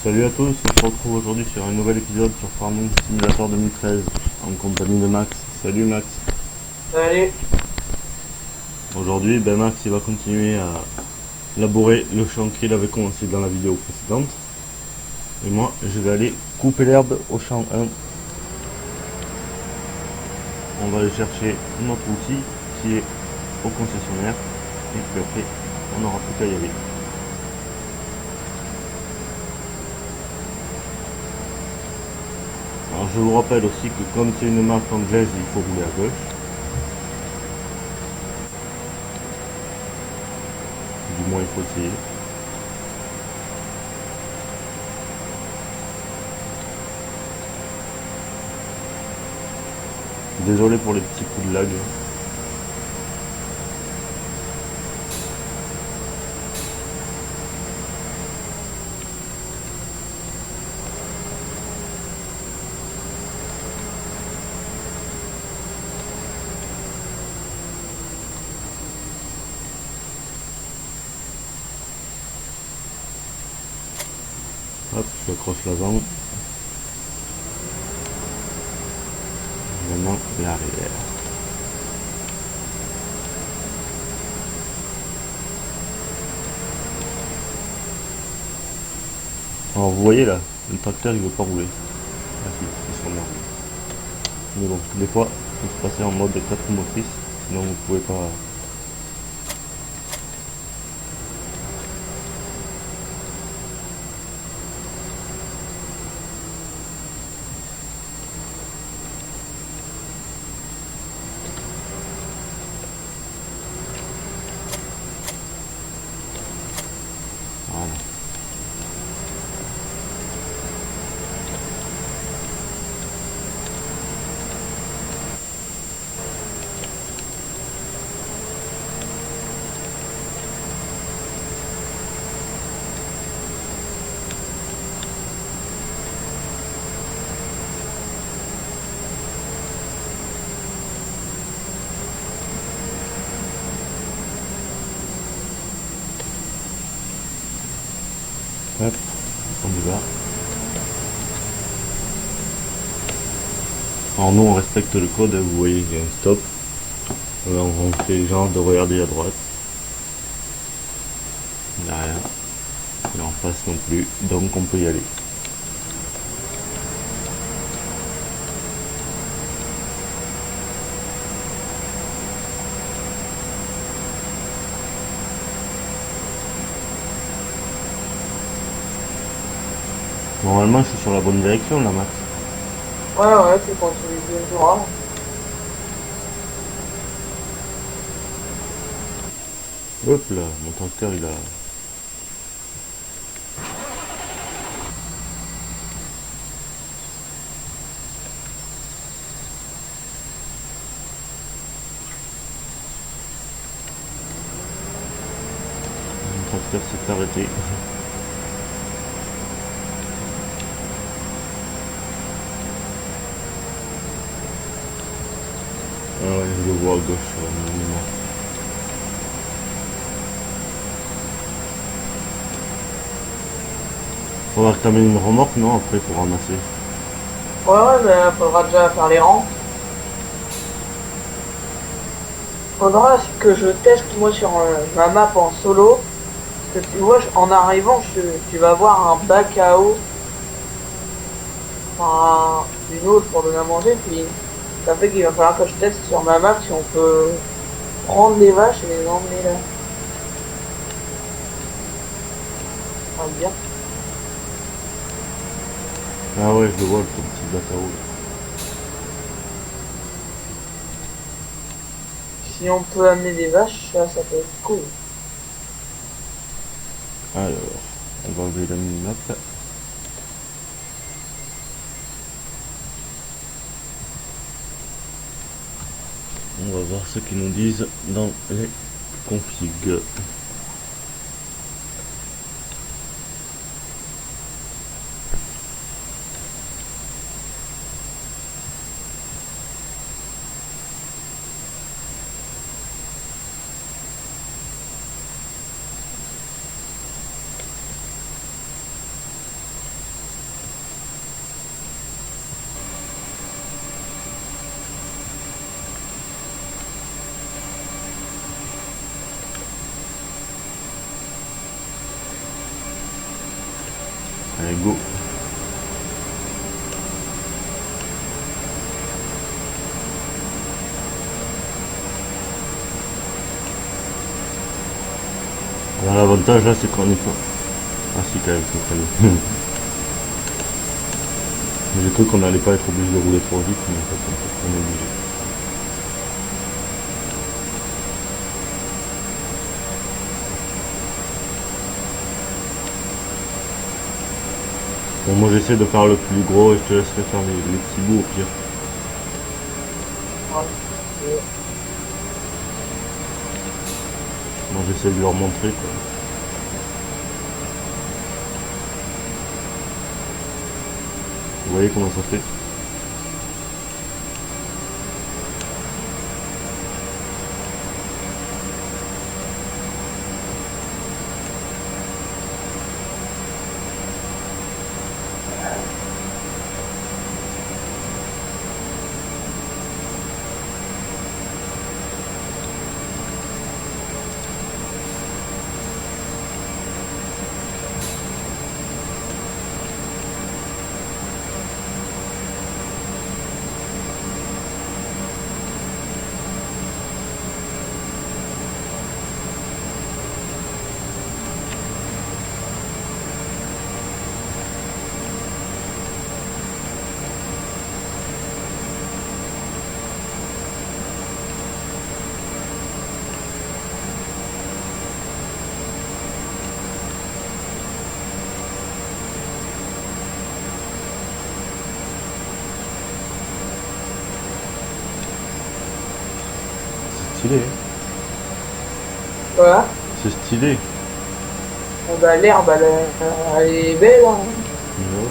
Salut à tous, on se retrouve aujourd'hui sur un nouvel épisode sur Farming Simulator 2013 en compagnie de Max. Salut Max. Salut. Aujourd'hui, Max il va continuer à labourer le champ qu'il avait commencé dans la vidéo précédente. Et moi, je vais aller couper l'herbe au champ 1. On va aller chercher notre outil qui est au concessionnaire. Et puis après, on n'aura plus qu'à y aller. Alors je vous rappelle aussi que comme c'est une marque anglaise, il faut rouler à gauche. Du moins il faut essayer. Désolé pour les petits coups de lag. Hop, je accroche l'avant. Maintenant l'arrière. Alors vous voyez là, le tracteur il veut pas rouler. Ah si, il s'emmerde. Mais bon, des fois, il faut se passer en mode 4 motrices, sinon vous pouvez pas. Voilà. Hop, on y va. Alors nous on respecte le code, vous voyez il y a un stop. Alors, on fait genre de regarder à droite. Il n'y a rien. Et en face non plus, donc on peut y aller. Normalement je suis sur la bonne direction là Max. Ouais, tu continues bien droit. Hop là, mon tracteur il a. Mon tracteur s'est arrêté. Ah ouais, je le vois à gauche sur mon monument. Faudra que t'amènes une remorque, non, après pour ramasser. Ouais, mais faudra déjà faire les rangs. Faudra que je teste moi sur ma map en solo. Parce que tu vois, en arrivant, tu vas voir un bac à eau. Enfin, une autre pour donner à manger. Puis ça fait qu'il va falloir que je teste sur ma map si on peut prendre les vaches et les emmener là. Ça va bien. Ah ouais, je le vois, le petit bac à eau. Si on peut amener des vaches, ça peut être cool. Alors, on va enlever la mini-map. On va voir ce qu'ils nous disent dans les configs. L'avantage là, c'est qu'on est pas. Ah si, quand même, c'est très bien. J'ai cru qu'on n'allait pas être obligé de rouler trop vite, mais en fait, on est obligé. Bon, moi j'essaie de faire le plus gros et je te laisserai faire les petits bouts au pire. Ouais. Moi j'essaie de leur montrer quoi. Vous voyez comment ça fait? C'est stylé, hein. Voilà. C'est stylé. Ah bah, l'herbe, elle est belle, hein. Mais ouais.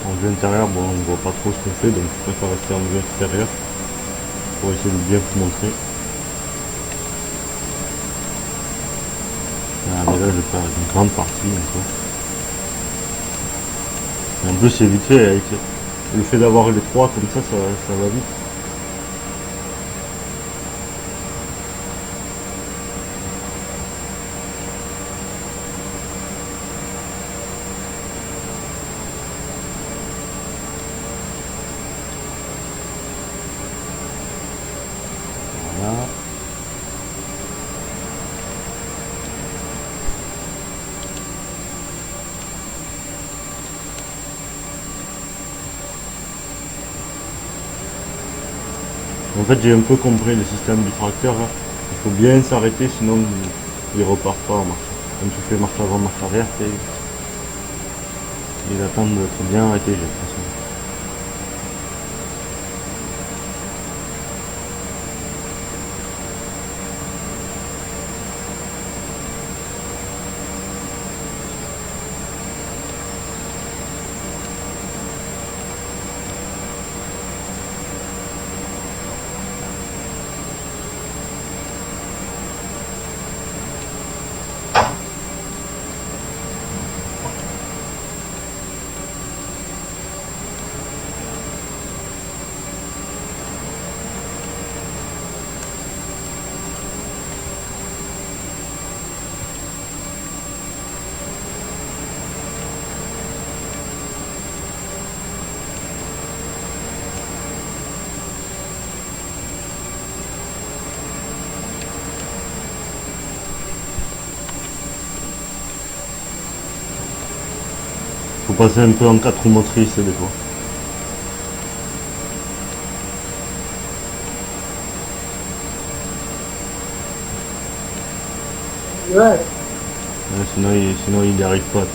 En vue intérieure, bon, on voit pas trop ce qu'on fait, donc je préfère rester en vue extérieure pour essayer de bien vous montrer. Ah, mais là, je vais faire une grande partie encore. Et en plus, c'est vite fait, avec le fait d'avoir les trois comme ça va vite. Voilà. En fait, j'ai un peu compris le système du tracteur, là. Il faut bien s'arrêter, sinon il repart pas en marche. Comme tu fais marche avant, marche arrière, il attend d'être bien arrêté, j'ai l'impression. Faut passer un peu en 4 roues motrices des fois. Ouais. Ouais, sinon il n'y arrive pas. Tu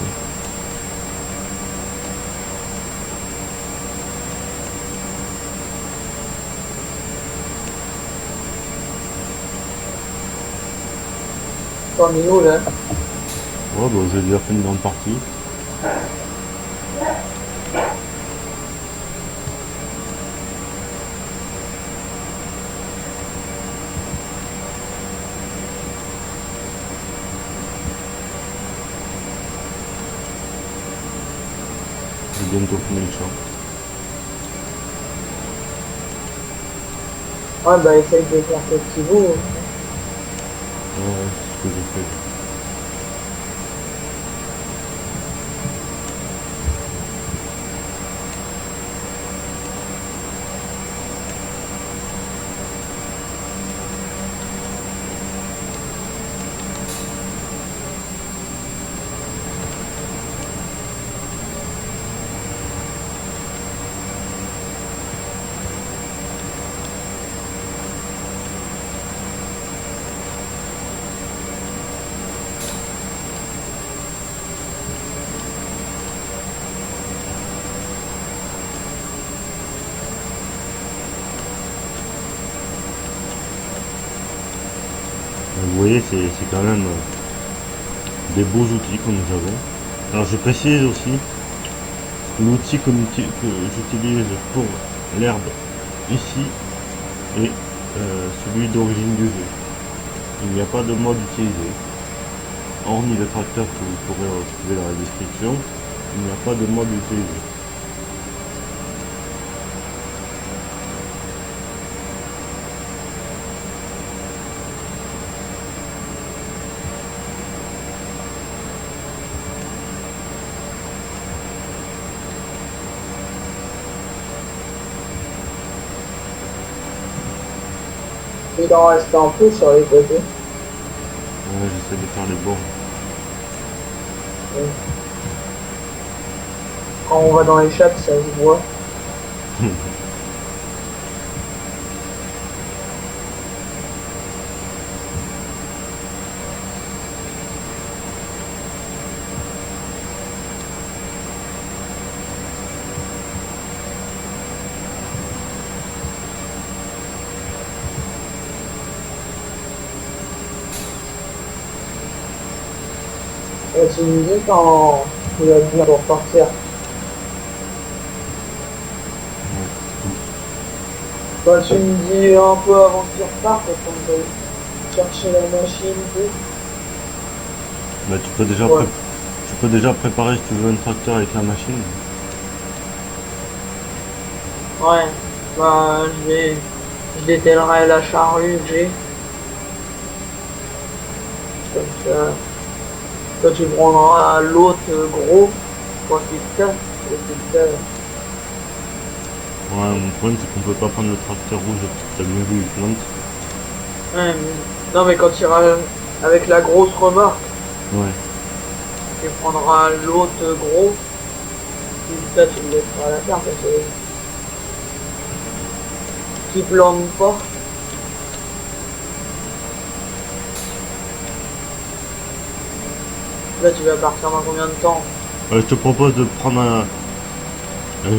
vois. T'en es où, là? Ouais, bah, j'ai déjà fait une grande partie. J'ai bientôt fini le champ. Ouais, bah essaye de faire tes petits bouts. Ouais, c'est ce que j'ai fait. Vous voyez, c'est quand même des beaux outils que nous avons. Alors je précise aussi, l'outil que j'utilise pour l'herbe ici est celui d'origine du jeu. Il n'y a pas de mode utilisé. Hormis le tracteur que vous pourrez retrouver dans la description, il n'y a pas de mode utilisé. Il en reste un peu sur les côtés. Ouais, j'essaie de faire les bords. Quand on va dans les chats, ça se voit. Et tu me dis quand tu vas venir pour partir. Bah, tu me dis un peu avant que tu repartes, parce qu'on va chercher la machine et tout. Bah, Ouais. tu peux déjà préparer si tu veux un tracteur avec la machine. Ouais, bah, je détellerai la charrue que j'ai. Comme ça, toi tu prendras l'autre gros, profite-toi, profite-toi. Ouais, mon problème c'est qu'on peut pas prendre le tracteur rouge, parce que t'as bien vu, il plante. Ouais, non mais quand tu iras avec la grosse remorque, Ouais. tu prendras l'autre gros, et ça tu le laisseras à la terre parce que qui plante pas. Là tu vas partir dans combien de temps? Je te propose de prendre un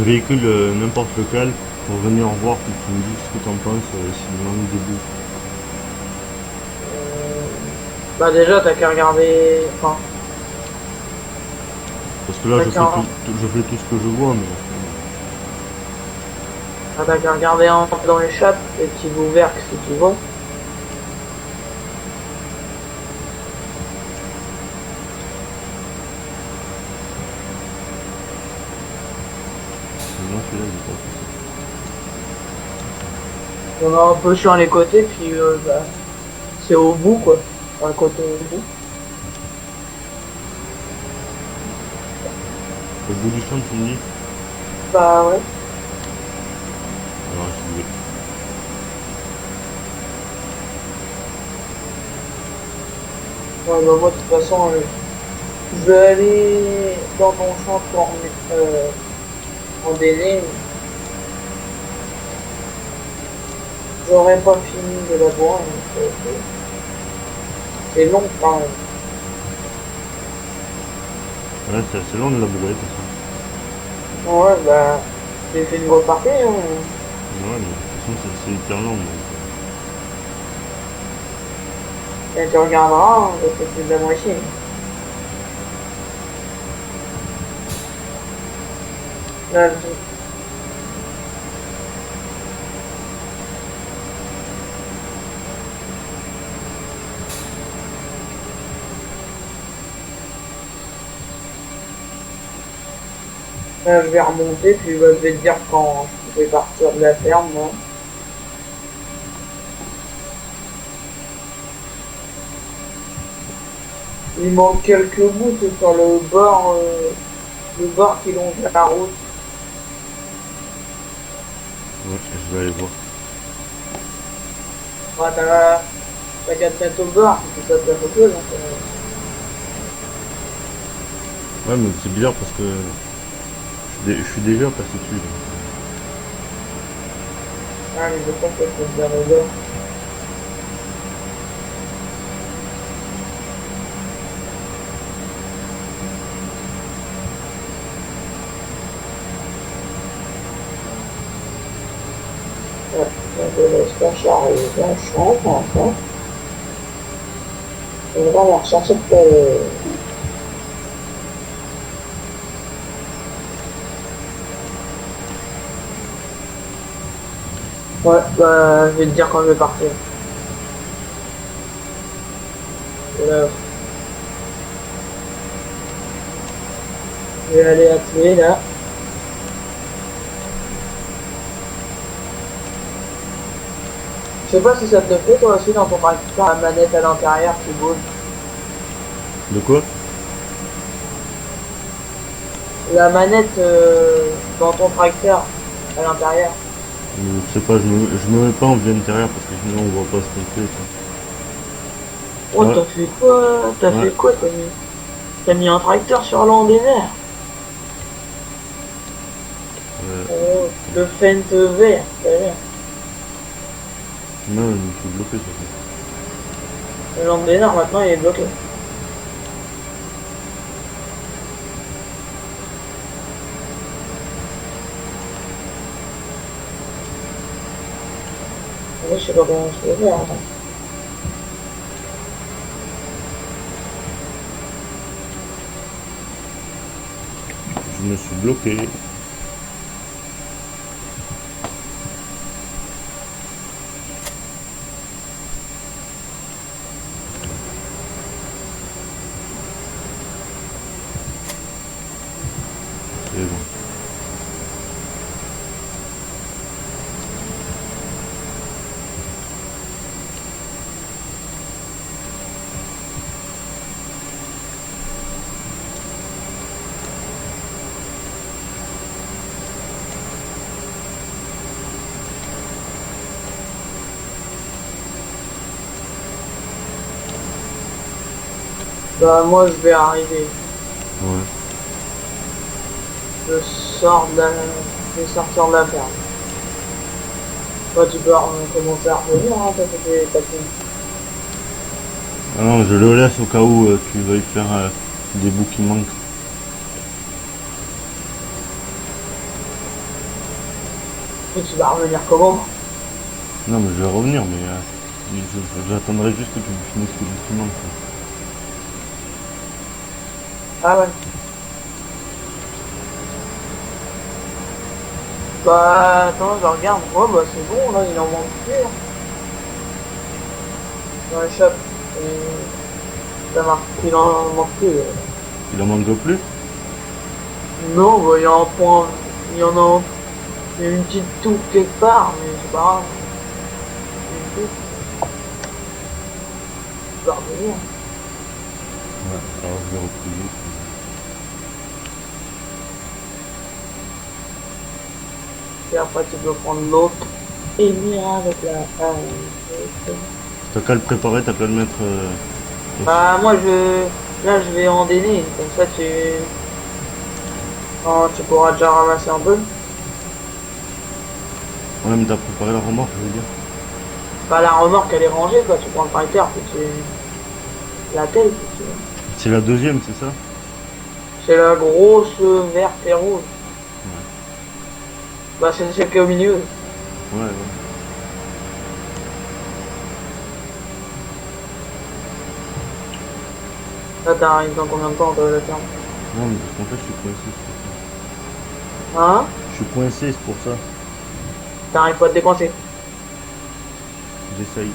véhicule, n'importe lequel, pour venir voir, puis tu me dis ce que t'en penses, s'il manque des bouts. Bah déjà t'as qu'à regarder, enfin, Parce que là, t'as je qu'à je fais tout ce que je vois, mais t'as qu'à regarder un peu dans les chats, les petits bouts verts si tu vois. sinon, celui-là, il est pas possible. Il y en a un peu sur les côtés, puis bah, c'est au bout quoi, un côté au bout. Au bout du champ, tu me dis. Bah ouais. Alors, je vais. Ouais, bah moi de toute façon, je vais aller dans mon champ pour en délai. J'aurais pas fini de la boire, donc c'est long quand même. Ouais, c'est assez long de labourer, tout ça. Ouais, bah, j'ai fait une grosse partie, hein. Ouais, mais de toute façon, c'est hyper long. Donc, Et tu regarderas, hein, c'est plus de la moitié. Là, Là, je vais remonter, puis bah, je vais te dire quand je vais partir de la ferme, moi. Il manque quelques bouts c'est sur le bord qui longe la route. Ouais, je vais aller voir. Ouais, t'as qu'à te mettre au bord, c'est ça te la photo, donc, Ouais, mais c'est bizarre parce que je suis déjà passé dessus. Là. ah, mais je pense que c'est bien au bord. Ouais, je laisse pas charrier dans le champ, pour l'instant. On va la rechercher pour ouais, bah, je vais te dire quand je vais partir. Là, je vais aller atteler, là. Je sais pas si ça te le fait, toi aussi, dans ton tracteur, la manette à l'intérieur qui bouge. De quoi? La manette dans ton tracteur à l'intérieur. Je sais pas, je me mets pas en vue intérieure parce que sinon on voit pas ce qu'on fait. Oh, Ouais. t'as fait quoi? T'as Ouais. fait quoi? T'as mis un tracteur sur l'an des verts. Oh, le fente vert, t'as vu? Non, je me suis bloqué sur ça. Le l'an des verts, maintenant, il est bloqué. Moi, je sais pas comment je peux faire, attends. Je me suis bloqué. C'est bon. Bah, moi, je vais arriver. Ouais. Je sors de la... Je vais sortir de la ferme. Toi, tu peux commencer à revenir, hein, t'as fini. Ah non, je le laisse au cas où tu veuilles faire des bouts qui manquent. Et tu vas revenir comment? Non, mais je vais revenir, mais j'attendrai juste que tu finisses les bouts qui manquent. Quoi. Ah ouais. Bah, attends, je regarde. Ouais, bah, c'est bon, là, il en manque plus, hein. Dans le shop. Ça marque. Il en manque plus. Il en manque plus? Non, bah, il y a un point. Il y en a un. Il y a une petite touche quelque part, mais c'est pas grave. Une touche. Tu vas revenir. Ouais, alors je vais replier. Et après, tu peux prendre l'autre. Et venir avec la. T'as qu'à le préparer, t'as qu'à le mettre. Bah, moi, là, je vais en déner. Comme ça, tu pourras déjà ramasser un peu. Ouais, mais t'as préparé la remorque, je veux dire. Bah, la remorque, elle est rangée, quoi. Tu prends le tracteur, puis tu. La telle, puis tu. C'est la deuxième, c'est ça? C'est la grosse verte et rouge. Bah, c'est celle qui est au milieu. Ouais, ouais. Là, t'arrives dans combien de temps, toi, la ferme? Non, mais parce qu'en fait, je suis coincé, c'est pour ça. Hein? Je suis coincé, c'est pour ça. T'arrives pas à te décoincer. J'essaye.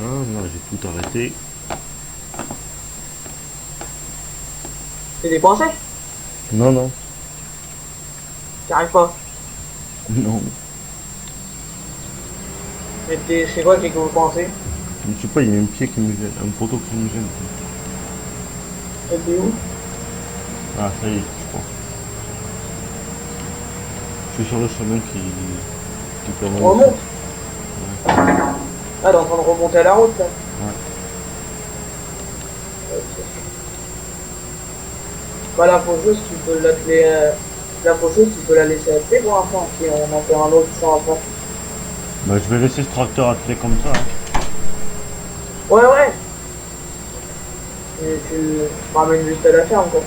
là, j'ai tout arrêté. T'es décoincé? Non, non. T'y arrives pas. Non. Mais c'est quoi qui est coincé? Je sais pas, il y a un pied qui me gêne, un poteau qui me gêne. Et t'es où? Ah, ça y est, je crois. Je suis sur le chemin qui permet. Remonte. Ah, t'es en train de remonter à la route, là. Ouais. Ok. Bah, la faucheuse, tu peux l'atteler, la faucheuse, tu peux la laisser atteler pour l'instant, si on en fait un autre sans après. Bah, je vais laisser ce tracteur attelé comme ça. Hein. Ouais, ouais. Et tu ramènes juste à la ferme, quoi.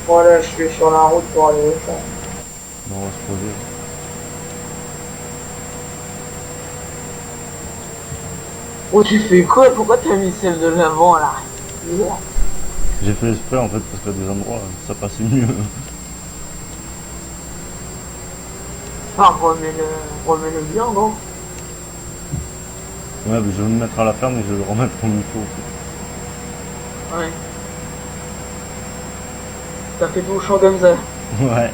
Voilà, je suis sur la route pour aller au champ. Bon, on va se poser. Oh, tu fais quoi? Pourquoi t'as mis celle de l'avant, là? Bizarre. J'ai fait exprès en fait parce qu'à des endroits ça passait mieux. Ah, remets-le bien, non? Ouais, mais je vais me mettre à la ferme et je vais le remettre comme il faut. Ouais. T'as fait tout le champ comme ça. Ouais.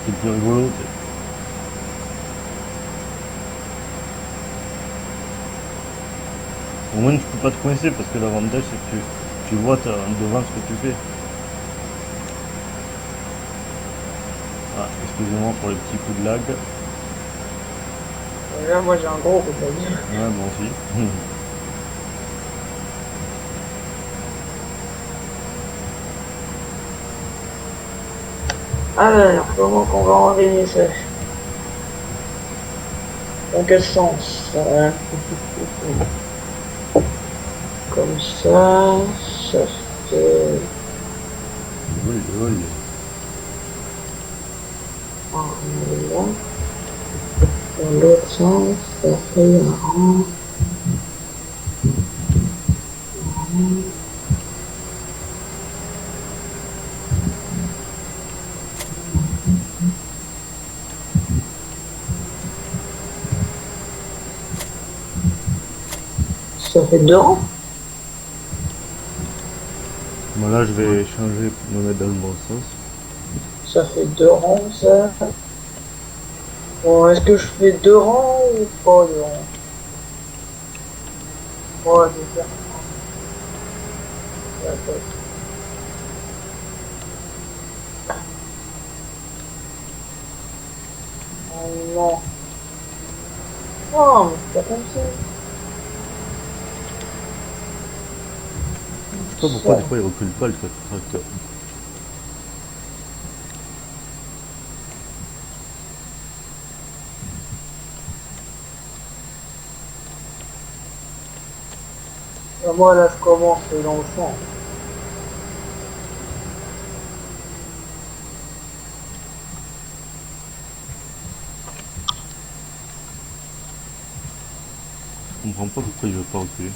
C'est plus rigolo. Au moins tu peux pas te coincer parce que l'avantage c'est que tu vois devant ce que tu fais. Ah, excusez-moi pour les petits coups de lag. Et là, moi, j'ai un gros coup de gueule. Ouais, moi aussi. Alors, comment qu'on va enrayer ça? Dans quel sens? Comme ça fait... Oui, oui. Là. Dans l'autre sens, ça fait un rang. Ça fait deux rangs? Bon là je vais changer pour me mettre dans le bon sens. Ça fait deux rangs, ça. Bon, est-ce que je fais deux rangs ou pas deux rangs? Ouais, je vais faire. D'accord. Oh non. Non, mais c'est pas comme ça. Je sais pas pourquoi des fois il recule pas le tracteur. Moi, là, je commence dans le champ. Je comprends pas pourquoi il veut pas reculer.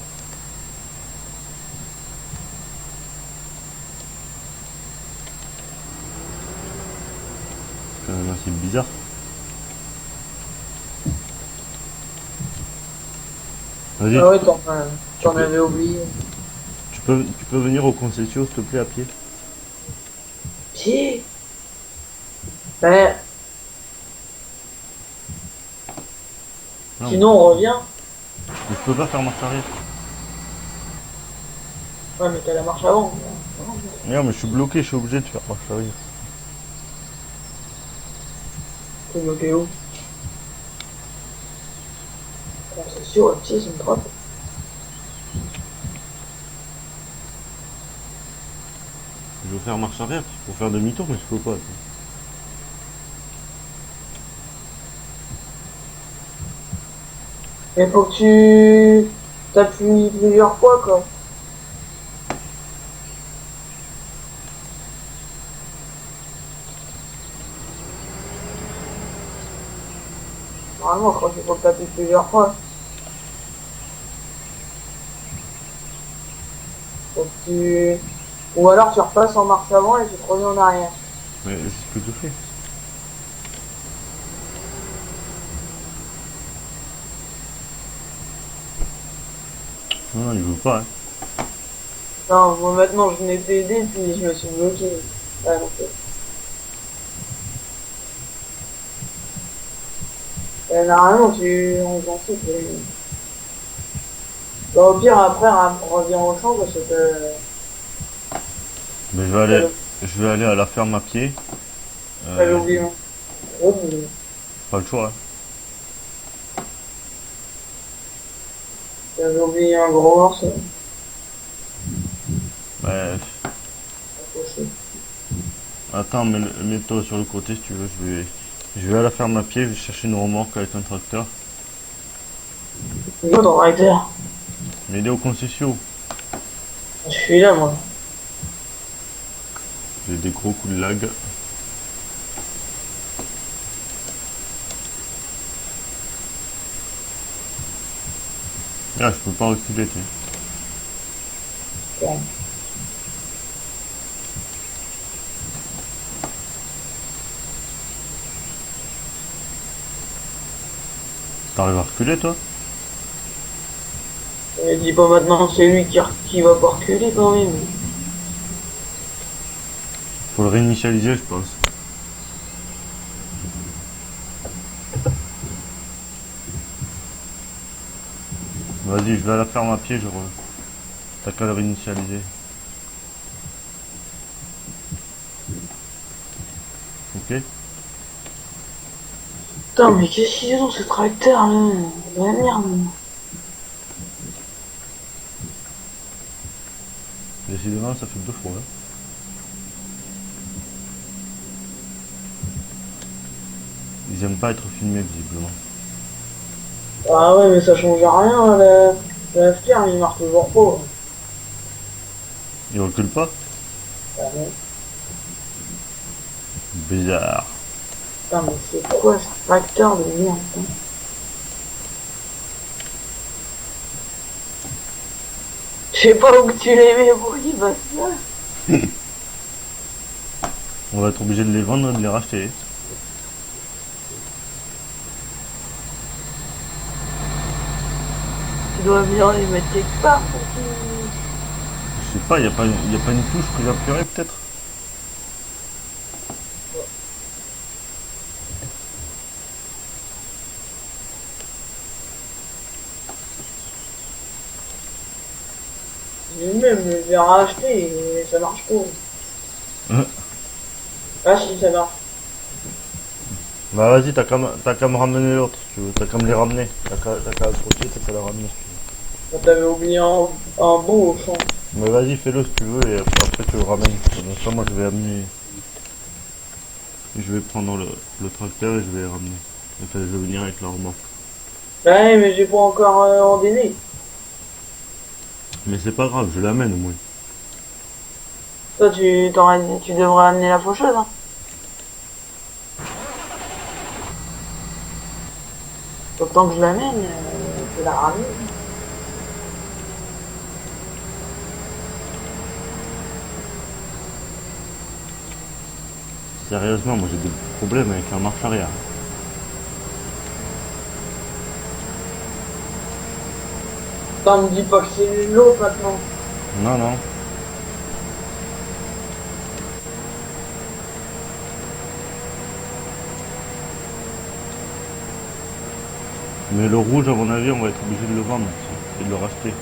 C'est quand même assez bizarre. Vas-y, Ah ouais, t'en peux- avais oublié. tu peux venir au concession s'il te plaît à pied. Si. Ben, Non, sinon on revient. mais je peux pas faire marche arrière. Ouais, mais t'as la marche avant. Non mais je suis bloqué, je suis obligé de faire marche arrière. T'es bloqué où? Concession, si, c'est une trappe. Je veux faire marche arrière pour faire demi-tour mais je peux pas. Mais faut que tu t'appuies plusieurs fois, quoi. Normalement, je crois qu'il faut que t'appuies plusieurs fois. Donc ou alors tu repasses en marche avant et tu te reviens en arrière. Mais c'est ce que je fais. Non, il veut pas. Hein. Non, moi maintenant je n'ai fait aider puis je me suis bloqué. Ouais, donc, normalement on s'en fout. Bah, au pire après reviens au champ parce que Mais t'avais je vais aller à la ferme à pied. t'avais Euh, oublié. Oh, mais pas le choix. Hein. t'avais oublié un gros morceau. Ouais. Accroché. Attends, mets-toi sur le côté si tu veux. Je vais à la ferme à pied. Je vais chercher une remorque avec un tracteur. C'est quoi ton tracteur? Mais il est au concession. Je suis là moi. J'ai des gros coups de lag. Ah, je peux pas reculer, tu sais. Ouais. T'arrives à reculer, toi? Mais dis pas maintenant c'est lui qui va pas reculer quand même. Faut le réinitialiser, je pense. Vas-y, je vais à la ferme à pied, t'as qu'à le réinitialiser. Ok? Putain mais qu'est-ce qu'ils ont ce tracteur là? De la merde. Décidément, ça fait 2 fois. Hein. Ils aiment pas être filmés, visiblement. Ah ouais mais ça change rien la ferme il marche toujours pas. Ils reculent pas? Ah ouais. Bizarre. Putain mais c'est quoi ce tracteur de merde hein? Je sais pas où que tu les mets pour qu'ils fassent ça. On va être obligé de les vendre et de les racheter. Tu dois bien les mettre quelque part pour qu'ils... Je sais pas, y a pas une touche que j'appuierais peut-être? Même je l'ai racheté et ça marche pas. Hein. Ah si ça marche. Bah vas-y, t'as qu'à me ramener l'autre si tu veux. T'as qu'à me les ramener. T'as qu'à accrocher, t'as qu'à la ramener si tu On t'avait oublié un bout au champ. veux. Mais vas-y, fais-le si tu veux et après tu le ramènes. Comme ça, moi je vais amener. Je vais prendre le tracteur et je vais les ramener. Enfin, je vais venir avec la remorque. Ouais mais j'ai pas encore ordonné. Mais c'est pas grave, je l'amène au moins. Toi tu devrais amener la faucheuse hein. Autant que je l'amène, je la ramène. Sérieusement, moi j'ai des problèmes avec la marche arrière. Attends, me dis pas que c'est l'autre maintenant. Non, non. Mais le rouge, à mon avis, on va être obligé de le vendre et de le racheter.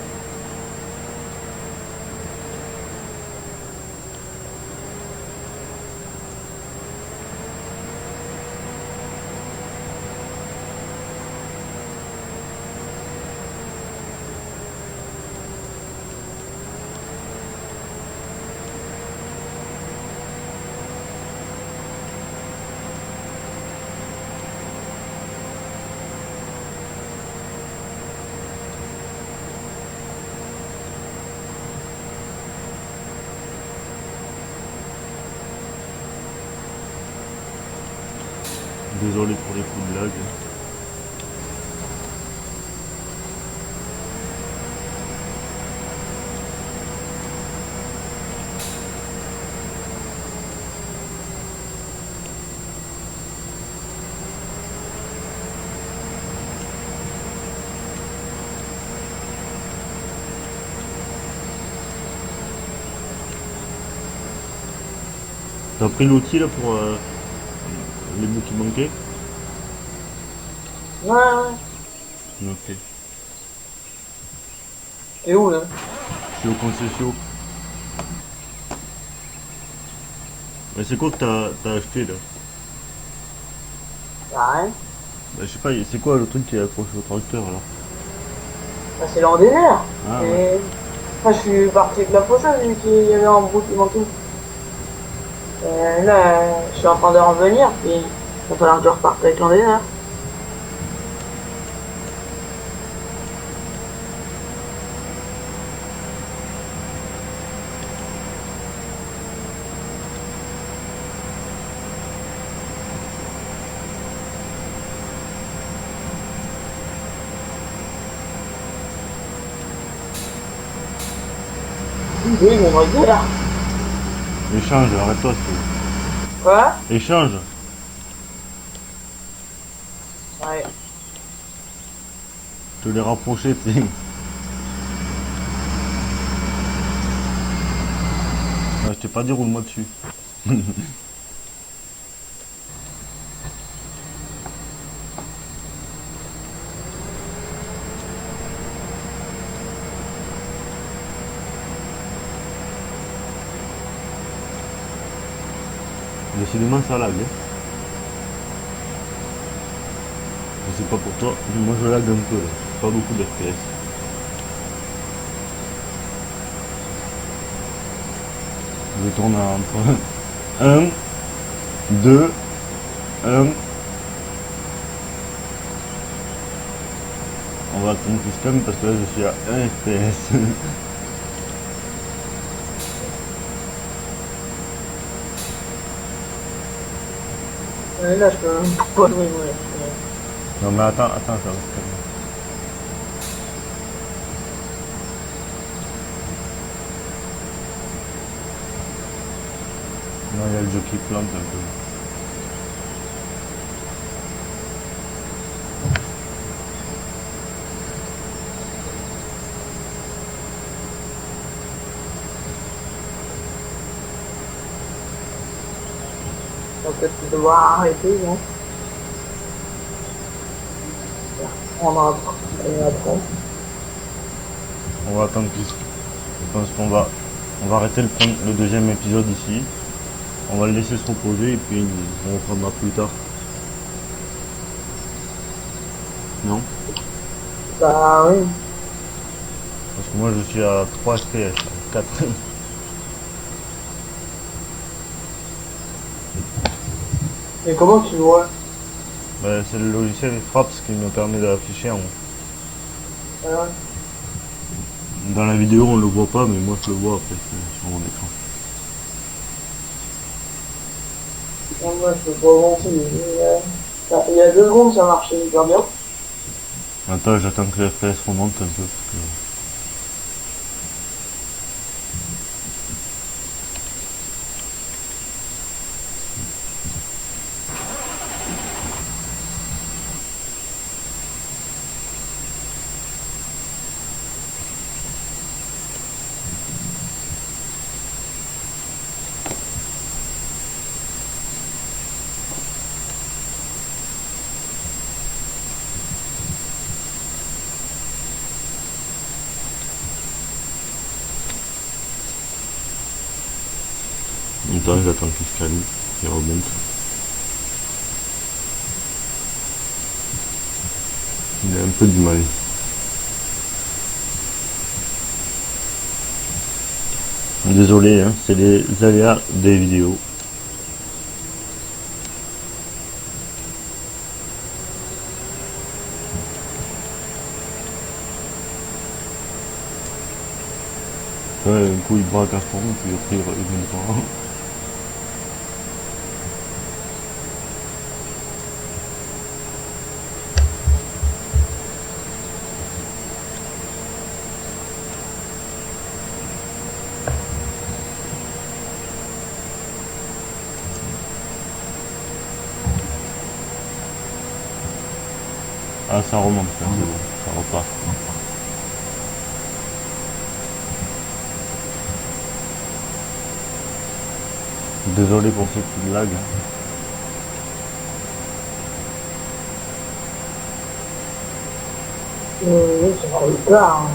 Désolé pour les coups de lag. T'as pris l'outil là pour les bouts qui manquaient? Ouais. Ok. T'es où là? Je suis au concession. Mais c'est quoi que t'as acheté là? Y'a rien. Bah, je sais pas, c'est quoi le truc qui est accroché au tracteur alors? Bah, c'est l'ordinaire. Ah ouais. Et... Enfin, je suis parti avec la faucheuse vu qu'il y avait un bout qui manquait. Là, je suis en train de revenir, puis il va falloir que je reparte avec l'ordinaire. Oui, mon ordinaire. Échange, arrête-toi. c'est- Quoi? Échange. Ouais. Je te l'ai rapproché, tu sais. Ah, je t'ai pas dit roule-moi dessus. Décidément ça lag. Hein. Je sais pas pour toi, mais moi je lag un peu là. Pas beaucoup d'FPS. Je tourne entre un, 2, 1. On va attendre qu'il se calme parce que là je suis à 1 FPS. Là, je peux pas jouer, ouais. Non mais attends, ça va se calmer. Non, il y a le jeu qui plante un peu. On va peut-être devoir arrêter, non? On a après. On va attendre qu'il se... Je pense qu'on va... On va arrêter le deuxième épisode ici. On va le laisser se reposer et puis on reprendra plus tard. Non? Bah oui. Parce que moi je suis à 3 FPS, 4. Mais comment tu vois? Bah, c'est le logiciel Fraps qui me permet d'afficher en haut. Ouais. Dans la vidéo on le voit pas mais moi je le vois après sur mon écran. Moi, je peux pas avancer. Il y a 2 secondes, ça marchait hyper bien. Attends, j'attends que le FPS remonte un peu parce que... Attends, j'attends qu'il se calme, qu'il remonte. Il a un peu du mal. Désolé, hein, c'est les aléas des vidéos. Ouais, un coup il braque à fond, puis après il reviendra. Ah, ça remonte, là, c'est bon, ça repart. Désolé pour ces petites lag. Oui, ça va le cas. Hein.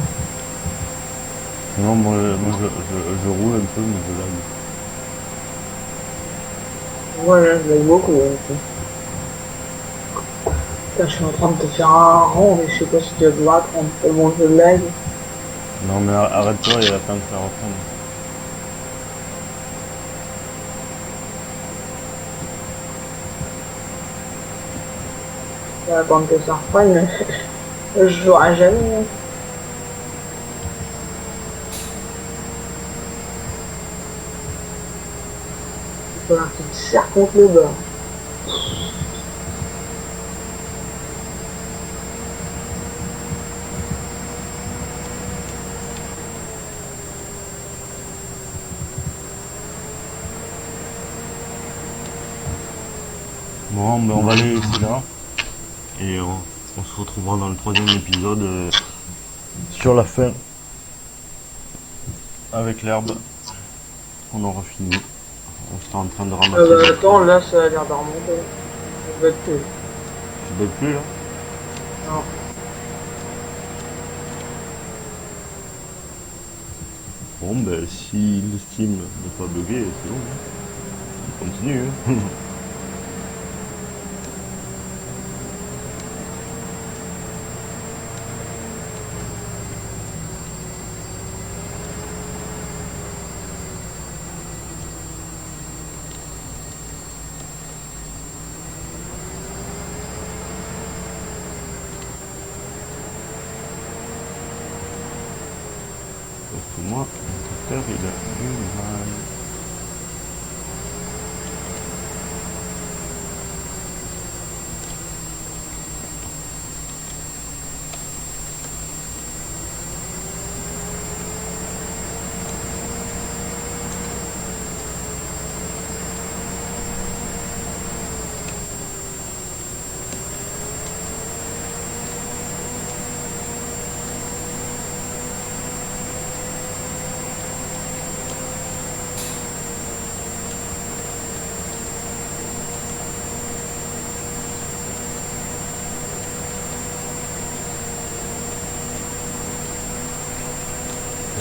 Non, je roule un peu, mais je lag. Moi, je l'aime beaucoup. Hein. Putain, je suis en train de te faire un rond, mais je sais pas si tu vas pouvoir prendre tellement je lag. Non, mais arrête-toi, il attend que ça reprenne. Je vais attendre que ça reprenne, mais je jouerai jamais. Hein. Il faut falloir qu'il te serre contre le bas. Bon, ben on va aller laisser là. Et on se retrouvera dans le troisième épisode sur la fin. Avec l'herbe. On aura fini. On sera en train de ramasser. Attends, là, ça a l'air de remonter. Je vais te... Tu bug plus là? Non. Bon, ben si le Steam n'est pas bugué, c'est bon. Hein. On continue. Hein. Parce que moi, mon capteur, il a du mal.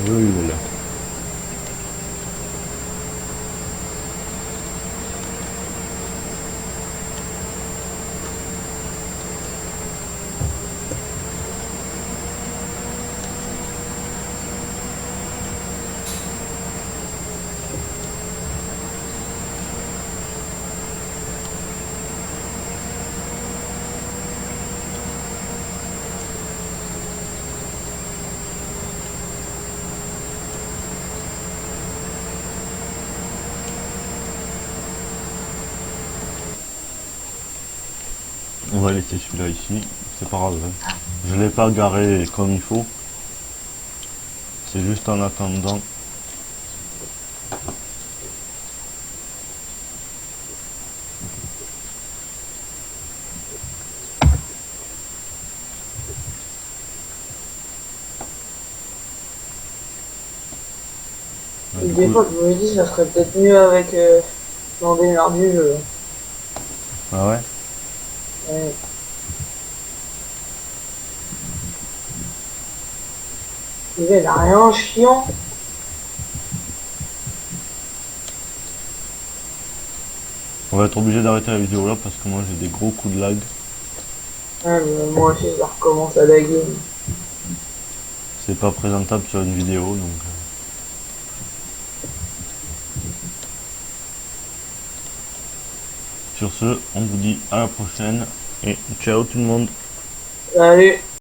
Oui, il est là. On va laisser celui-là ici. C'est pas grave. Hein. Je l'ai pas garé comme il faut. C'est juste en attendant. Des fois, je me dis, ça serait peut-être mieux avec l'endémeur du jeu. Ah ouais? Ouais. Il a rien chiant. On va être obligé d'arrêter la vidéo là parce que moi j'ai des gros coups de lag. Ouais, mais moi aussi, ça recommence à laguer. C'est pas présentable sur une vidéo donc. Sur ce, on vous dit à la prochaine et ciao tout le monde. Salut.